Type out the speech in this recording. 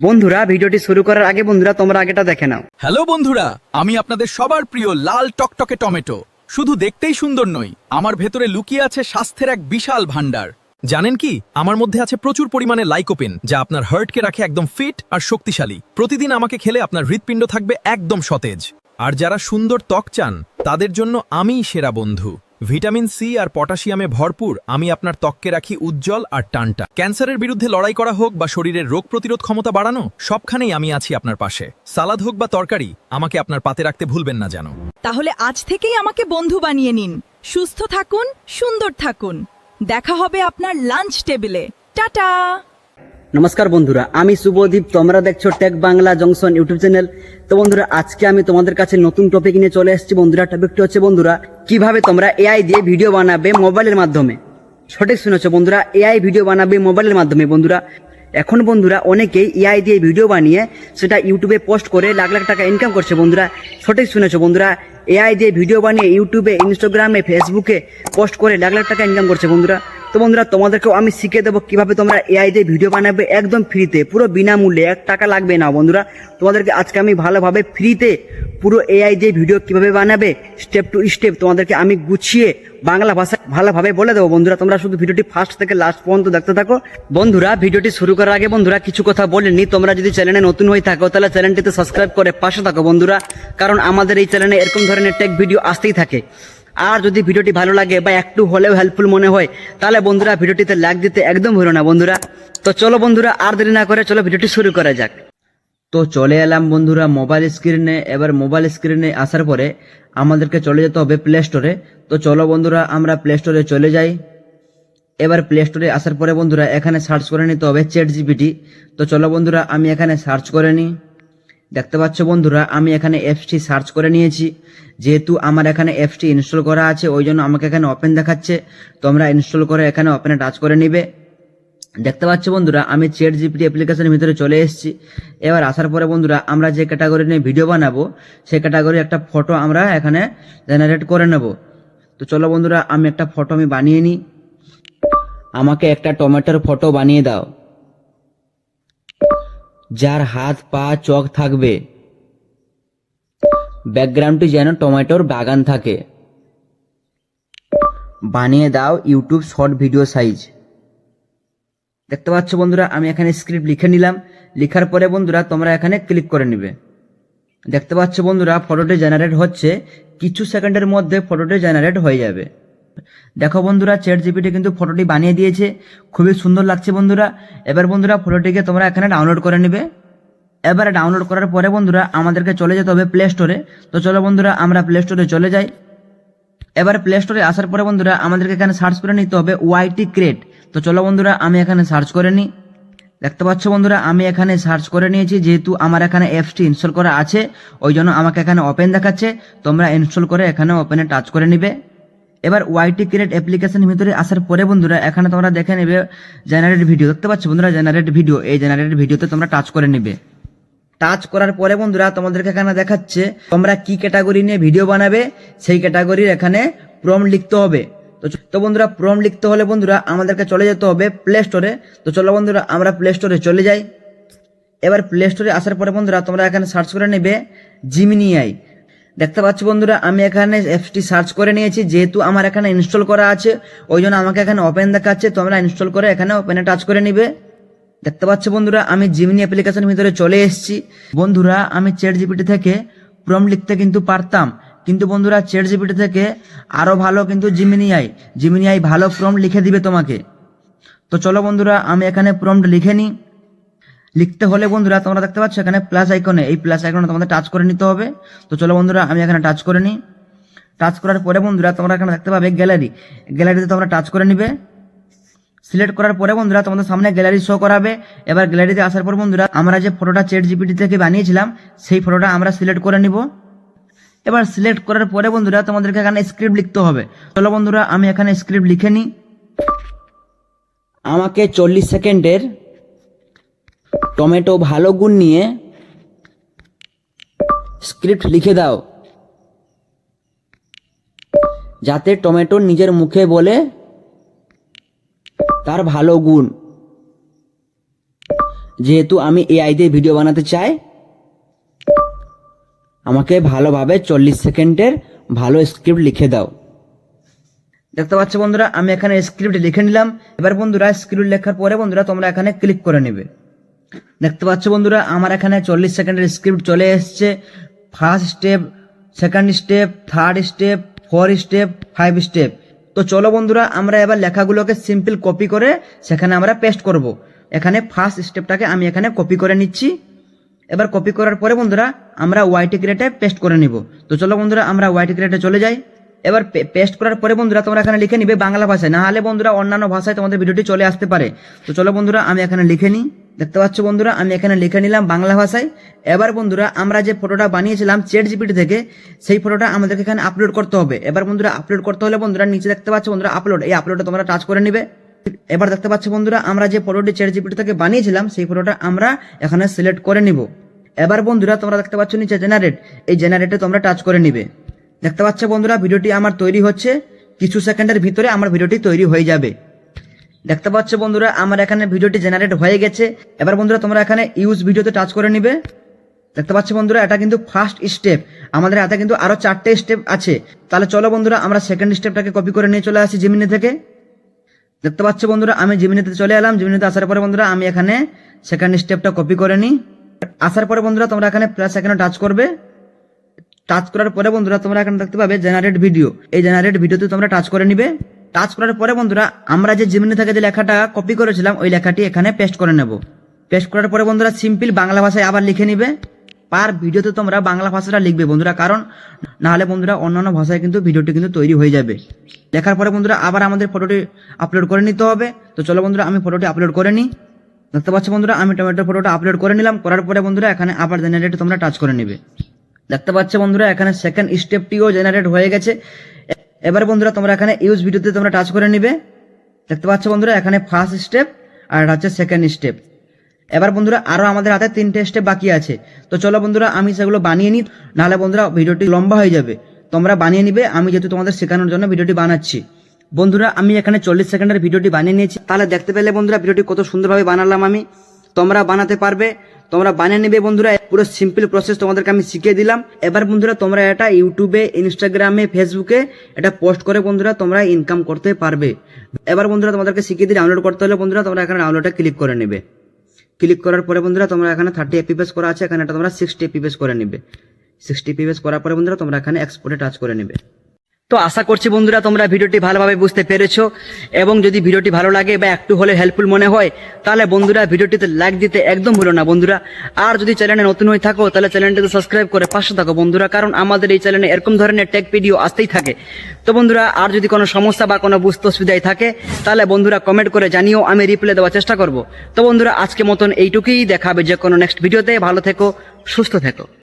বন্ধুরা ভিডিওটি শুরু করার আগে বন্ধুরা তোমরা আগেটা দেখে নাও। হ্যালো বন্ধুরা, আমি আপনাদের সবার প্রিয় লাল টকটকে টমেটো। শুধু দেখতেই সুন্দর নই, আমার ভেতরে লুকিয়ে আছে স্বাস্থ্যের এক বিশাল ভান্ডার। জানেন কি, আমার মধ্যে আছে প্রচুর পরিমাণে লাইকোপেন, যা আপনার হার্টকে রাখে একদম ফিট আর শক্তিশালী। প্রতিদিন আমাকে খেলে আপনার হৃৎপিণ্ড থাকবে একদম সতেজ। আর যারা সুন্দর ত্বক চান, তাদের জন্য আমিই সেরা বন্ধু। ভিটামিন সি আর পটাশিয়ামে ভরপুর আমি আপনার ত্বককে রাখি উজ্জ্বল আর টানটা। ক্যান্সারের বিরুদ্ধে লড়াই করা হোক বা শরীরের রোগ প্রতিরোধ ক্ষমতা বাড়ানো, সবখানেই আমি আছি আপনার পাশে। সালাদ হোক বা তরকারি, আমাকে আপনার পাতে রাখতে ভুলবেন না যেন। তাহলে আজ থেকেই আমাকে বন্ধু বানিয়ে নিন। সুস্থ থাকুন, সুন্দর থাকুন। দেখা হবে আপনার লাঞ্চ টেবিলে। টাটা। নমস্কার বন্ধুরা, আমি শুভদীপ, তোমরা দেখছো Tech Bangla Junction YouTube channel. তো বন্ধুরা, আজকে আমি তোমাদের কাছে নতুন টপিক নিয়ে চলে এসেছি বন্ধুরা। টপিকটি হচ্ছে বন্ধুরা, কিভাবে তোমরা এআই দিয়ে ভিডিও বানাবে মোবাইলের মাধ্যমে। সঠিক শুনেছো বন্ধুরা, এআই ভিডিও বানাবে মোবাইলের মাধ্যমে। বন্ধুরা, এখন বন্ধুরা অনেকেই এআই দিয়ে ভিডিও বানিয়ে সেটা ইউটিউবে পোস্ট করে লাখ লাখ টাকা ইনকাম করছে বন্ধুরা। সঠিক শুনেছো বন্ধুরা, এআই দিয়ে ভিডিও বানিয়ে ইউটিউবে, ইনস্টাগ্রামে, ফেসবুকে পোস্ট করে লাখ লাখ টাকা ইনকাম করছে বন্ধুরা। তো বন্ধুরা, তোমাদেরকেও আমি শিখিয়ে দেবো কিভাবে তোমরা এআই দিয়ে ভিডিও বানাবে একদম ফ্রিতে, পুরো বিনামূল্যে, 1 টাকা লাগবে না বন্ধুরা। তোমাদেরকে আজকে আমি ভালোভাবে ফ্রিতে পুরো এআই দিয়ে ভিডিও কিভাবে বানাবে স্টেপ টু স্টেপ তোমাদেরকে আমি গুছিয়ে বাংলা ভাষা ভালোভাবে বলে দেবো বন্ধুরা। তোমরা শুধু ভিডিওটি ফার্স্ট থেকে লাস্ট পর্যন্ত দেখতে থাকো। বন্ধুরা, ভিডিওটি শুরু করার আগে বন্ধুরা কিছু কথা বলিনি। তোমরা যদি চ্যানেলে নতুন হয়ে থাকো তাহলে চ্যানেলটিতে সাবস্ক্রাইব করে পাশে থাকো বন্ধুরা, কারণ আমাদের এই চ্যানেলে এরকম ধরনের টেক ভিডিও আসতেই থাকে। আর যদি ভিডিওটি ভালো লাগে বা একটু হলেও হেল্পফুল মনে হয় তাহলে বন্ধুরা ভিডিওটিতে লাইক দিতে একদম ভুলো না বন্ধুরা। তো চলো বন্ধুরা, আর দেরি না করে চলো ভিডিওটি শুরু করা যাক। তো চলে এলাম বন্ধুরা মোবাইল স্ক্রিনে। এবার মোবাইল স্ক্রিনে আসার পরে আমাদেরকে চলে যেতে হবে প্লে স্টোরে। তো চলো বন্ধুরা, আমরা প্লে স্টোরে চলে যাই। এবার প্লে স্টোরে আসার পরে বন্ধুরা এখানে সার্চ করে নিতে হবে চ্যাটজিপিটি। তো চলো বন্ধুরা, আমি এখানে সার্চ করে নিই। দেখতে পাচ্ছ বন্ধুরা, আমি এখানে অ্যাপসটি সার্চ করে নিয়েছি। যেহেতু আমার এখানে অ্যাপসটি ইনস্টল করা আছে ওই জন্য আমাকে এখানে ওপেন দেখাচ্ছে। তোমরা ইনস্টল করে এখানে ওপেনে টাচ করে নিবে। দেখতে পাচ্ছ বন্ধুরা, আমি চ্যাটজিপিটি অ্যাপ্লিকেশনের ভিতরে চলে এসেছি। এবার আসার পরে বন্ধুরা আমরা যে ক্যাটাগরি নিয়ে ভিডিও বানাবো সেই ক্যাটাগরি একটা ফটো আমরা এখানে জেনারেট করে নেব। তো চলো বন্ধুরা, আমি একটা ফটো আমি বানিয়ে নিই। আমাকে একটা টমেটোর ফটো বানিয়ে দাও, যার হাত পা চোখ থাকবে, ব্যাকগ্রাউন্ডটি যেন টমেটোর বাগান থাকে। বানিয়ে দাও ইউটিউব শর্ট ভিডিও সাইজ। দেখতে পাচ্ছ বন্ধুরা, আমি এখানে স্ক্রিপ্ট লিখে নিলাম। লেখার পরে বন্ধুরা তোমরা এখানে ক্লিক করে নিবে। দেখতে পাচ্ছ বন্ধুরা, ফটোটি জেনারেট হচ্ছে। কিছু সেকেন্ডের মধ্যে ফটোটি জেনারেট হয়ে যাবে। দেখো বন্ধুরা, চ্যাটজিপিটি কিন্তু ফটোটি বানিয়ে দিয়েছে, খুবই সুন্দর লাগছে বন্ধুরা। এবার বন্ধুরা ফটোটিকে তোমরা এখানে ডাউনলোড করে নিবে। এবারে ডাউনলোড করার পরে বন্ধুরা আমাদেরকে চলে যেতে হবে প্লে স্টোরে। তো চলো বন্ধুরা, আমরা প্লে স্টোরে চলে যাই। এবার প্লে স্টোরে আসার পরে বন্ধুরা আমাদেরকে এখানে সার্চ করে নিতে হবে ওয়াইটি ক্রিয়েট। তো চলো বন্ধুরা, আমি এখানে সার্চ করে নিই। দেখতে পাচ্ছ বন্ধুরা, আমি এখানে সার্চ করে নিয়েছি। যেহেতু আমার এখানে অ্যাপসটি ইনস্টল করা আছে ওই জন্য আমাকে এখানে ওপেন দেখাচ্ছে। তোমরা ইনস্টল করে এখানে ওপেনে টাচ করে নিবে। এবার ওয়াইটি ক্রিয়েট অ্যাপ্লিকেশনের ভিতরে আসার পরে বন্ধুরা এখানে তোমরা দেখে নেবে জেনারেট ভিডিও। দেখতে পাচ্ছ বন্ধুরা, জেনারেট ভিডিও, এই জেনারেট ভিডিওতে তোমরা টাচ করে নিবে। টাচ করার পরে বন্ধুরা তোমাদেরকে এখানে দেখাচ্ছে তোমরা কি ক্যাটাগরি নিয়ে ভিডিও বানাবে সেই ক্যাটাগরির এখানে প্রম্পট লিখতে হবে। তো বন্ধুরা প্রম্পট লিখতে হলে বন্ধুরা আমাদেরকে চলে যেতে হবে প্লে স্টোরে। তো চলো বন্ধুরা, আমরা প্লে স্টোরে চলে যাই। এবার প্লে স্টোরে আসার পরে বন্ধুরা তোমরা এখানে সার্চ করে নেবে জিমিনি এআই। দেখতে পাচ্ছ বন্ধুরা, আমি এখানে অ্যাপসটি সার্চ করে নিয়েছি। যেহেতু আমার এখানে ইনস্টল করা আছে ওই জন্য আমাকে এখানে ওপেন দেখাচ্ছে। তোমরা ইনস্টল করে এখানে ওপেনে টাচ করে নিবে। দেখতে পাচ্ছ বন্ধুরা, আমি জিমিনি অ্যাপ্লিকেশনের ভিতরে চলে এসেছি। বন্ধুরা, আমি চ্যাটজিপিটি থেকে প্রম্পট লিখতে কিন্তু পারতাম, কিন্তু বন্ধুরা চ্যাটজিপিটি থেকে আরো ভালো কিন্তু জিমিনি এআই ভালো প্রম্পট লিখে দিবে তোমাকে। তো চলো বন্ধুরা, আমি এখানে প্রম্পট লিখে নিই। লিখতে হলে বন্ধুরা তোমরা দেখতে পাচ্ছ এখানে প্লাস আইকনে, এই প্লাস আইকনে তোমাদের টাচ করে নিতে হবে। তো চলো বন্ধুরা, আমি এখানে টাচ করে নিই। টাচ করার পরে বন্ধুরা তোমরা এখানে দেখতে পাবে গ্যালারিতে তোমরা টাচ করে নিবে। সিলেক্ট করার পরে বন্ধুরা তোমাদের সামনে গ্যালারি শো করাবে। এবার গ্যালারিতে আসার পর বন্ধুরা আমরা যে ফটোটা চ্যাটজিপিটি থেকে বানিয়েছিলাম সেই ফটোটা আমরা সিলেক্ট করে নিব। এবার সিলেক্ট করার পরে বন্ধুরা তোমাদেরকে এখানে স্ক্রিপ্ট লিখতে হবে। চলো বন্ধুরা, আমি এখানে স্ক্রিপ্ট লিখে নিই। আমাকে 40 সেকেন্ডের টমেটো ভালো গুণ নিয়ে স্ক্রিপ্ট লিখে দাও, যাতে টমেটো নিজের মুখে বলে তার ভালো গুণ। যেহেতু আমি এআই দিয়ে ভিডিও বানাতে চাই, আমাকে ভালোভাবে 40 সেকেন্ডের ভালো স্ক্রিপ্ট লিখে দাও। দেখতে পাচ্ছ বন্ধুরা, আমি এখানে স্ক্রিপ্ট লিখে নিলাম। এবার বন্ধুরা স্ক্রিপ্ট লেখার পরে বন্ধুরা তোমরা এখানে ক্লিক করে নেবে। দেখতে পাচ্ছ বন্ধুরা, আমার এখানে 40 সেকেন্ডের স্ক্রিপ্ট চলে এসছে। First step, second step, third step, 4 step, 5 step. তো চলো বন্ধুরা, আমরা এবার লেখাগুলোকে সিম্পল কপি করে সেখানে আমরা পেস্ট করব। এখানে ফার্স্ট স্টেপটাকে আমি এখানে কপি করে নিচ্ছি। এবার কপি করার পরে বন্ধুরা আমরা ওয়াইটি ক্রিয়েটে পেস্ট করে নিব। তো চলো বন্ধুরা, আমরা ওয়াইটি ক্রিয়েটে চলে যাই। এবার পেস্ট করার পরে বন্ধুরা তোমরা এখানে লিখে নিবে বাংলা ভাষায়, না হলে বন্ধুরা অন্যান্য ভাষায় তোমাদের ভিডিওটি চলে আসতে পারে। তো চলো বন্ধুরা, আমি এখানে লিখে নিই। দেখতে পাচ্ছ বন্ধুরা, আমি এখানে লিখে নিলাম বাংলা ভাষায়। এবার বন্ধুরা আমরা যে ফটোটা বানিয়েছিলাম চ্যাটজিপিটি থেকে, সেই ফটোটা আমাদেরকে এখানে আপলোড করতে হবে। এবার বন্ধুরা আপলোড করতে হলে বন্ধুরা নিচে দেখতে পাচ্ছ বন্ধুরা আপলোড, এই আপলোডে তোমরা টাচ করে নিবে। এবার দেখতে পাচ্ছ বন্ধুরা, আমরা যে ফটোটি চ্যাটজিপিটি থেকে বানিয়েছিলাম সেই ফটোটা আমরা এখানে সিলেক্ট করে নিব। এবার বন্ধুরা তোমরা দেখতে পাচ্ছ নিচে জেনারেট, এই জেনারেটে তোমরা টাচ করে নিবে। দেখতে পাচ্ছ বন্ধুরা ভিডিওটি আমার তৈরি হচ্ছে, কিছু সেকেন্ডের ভিতরে আমার ভিডিওটি তৈরি হয়ে যাবে। দেখতে পাচ্ছ বন্ধুরা আমার এখানে ভিডিওটি জেনারেট হয়ে গেছে। এবার বন্ধুরা তোমরা এখানে ইউজ ভিডিওতে টাচ করে নিবে। দেখতে পাচ্ছ বন্ধুরা এটা কিন্তু ফার্স্ট স্টেপ, আমাদের হাতে কিন্তু আরো 4টে স্টেপ আছে। তাহলে চলো বন্ধুরা আমরা সেকেন্ড স্টেপটাকে কপি করে নিয়ে চলে আসি জিমিনি থেকে। দেখতে পাচ্ছ বন্ধুরা আমি জিমিনিতে চলে এলাম। জিমিনিতে আসার পরে বন্ধুরা আমি এখানে সেকেন্ড স্টেপটা কপি করে নিই। আসার পরে বন্ধুরা তোমরা এখানে প্লাস এখানে টাচ করবে। টাচ করার পরে বন্ধুরা তোমরা এখানে দেখতে পাবে জেনারেট ভিডিও, এই জেনারেট ভিডিওতে তোমরা টাচ করে নিবে। টাচ করার পরে বন্ধুরা আমরা যে জিমিনি থেকে যে লেখাটা কপি করেছিলাম ওই লেখাটি এখানে পেস্ট করে নেব। পেস্ট করার পরে বন্ধুরা সিম্পল বাংলা ভাষায় আবার লিখে নিবে। পার ভিডিওতে তোমরা বাংলা ভাষাটা লিখবে বন্ধুরা, কারণ না হলে বন্ধুরা অন্যান্য ভাষায় কিন্তু ভিডিওটি কিন্তু তৈরি হয়ে যাবে। লেখার পরে বন্ধুরা আবার আমাদের ফটোটি আপলোড করে নিতে হবে। তো চলো বন্ধুরা আমি ফটোটি আপলোড করে নিই। দেখতে পাচ্ছ বন্ধুরা আমি টমেটোর ফটোটা আপলোড করে নিলাম। করার পরে বন্ধুরা এখানে আবার জেনারেট তোমরা টাচ করে নিবে। দেখতে পাচ্ছ বন্ধুরা এখানে সেকেন্ড স্টেপটিও জেনারেট হয়ে গেছে। এবার বন্ধুরা তোমরা এখানে ইউজ ভিডিওতে তোমরা টাচ করে নিবে। দেখতে পাচ্ছ বন্ধুরা এখানে ফার্স্ট স্টেপ আর এটা হচ্ছে সেকেন্ড স্টেপ। এবার বন্ধুরা আরো আমাদের হাতে 3টে স্টেপ বাকি আছে। তো চলো বন্ধুরা আমি সেগুলো বানিয়ে নিই, নাহলে বন্ধুরা ভিডিওটি লম্বা হয়ে যাবে। তোমরা বানিয়ে নিবে, আমি যেহেতু তোমাদের শেখানোর জন্য ভিডিওটি বানাচ্ছি। বন্ধুরা আমি এখানে 40 সেকেন্ডের ভিডিওটি বানিয়ে নিয়েছি। তাহলে দেখতে পেলে বন্ধুরা ভিডিওটি কত সুন্দরভাবে বানালাম আমি। তোমরা বানাতে পারবে, তোমরা বানিয়ে নিবে বন্ধুরা। পুরো সিম্পল প্রসেস তোমাদেরকে আমি শিখিয়ে দিলাম। এবার বন্ধুরা তোমরা এটা ইউটিউবে, ইনস্টাগ্রামে, ফেসবুকে এটা পোস্ট করে বন্ধুরা তোমরা ইনকাম করতে পারবে। এবার বন্ধুরা তোমাদেরকে শিখিয়ে দিয়ে ডাউনলোড করতে হলে বন্ধুরা তোমরা এখানে ডাউনলোডে ক্লিক করে নেবে। ক্লিক করার পরে বন্ধুরা তোমরা এখানে 30 FPS করা আছে, এখানে এটা তোমরা 60 FPS করে নিবে। 60 FPS করার পরে বন্ধুরা তোমরা এখানে এক্সপোর্টে টাচ করে নিবে। তো আশা করছি বন্ধুরা তোমরা ভিডিওটি ভালোভাবে বুঝতে পেরেছো, এবং যদি ভিডিওটি ভালো লাগে বা একটু হলে হেল্পফুল মনে হয় তাহলে বন্ধুরা ভিডিওটিতে লাইক দিতে একদম ভুলো না বন্ধুরা। আর যদি চ্যানেলে নতুন হয়ে থাকো তাহলে চ্যানেলটিকে সাবস্ক্রাইব করে পাশে থাকো বন্ধুরা, কারণ আমাদের এই চ্যানেলে এরকম ধরনের টেক ভিডিও আসতেই থাকে। তো বন্ধুরা আর যদি কোনো সমস্যা বা কোনো বুঝতে অসুবিধায় থাকে তাহলে বন্ধুরা কমেন্ট করে জানিও, আমি রিপ্লাই দেওয়ার চেষ্টা করব। তো বন্ধুরা আজকে মতন এইটুকুই, দেখা হবে যে কোনো নেক্সট ভিডিওতে। ভালো থেকো, সুস্থ থেকো।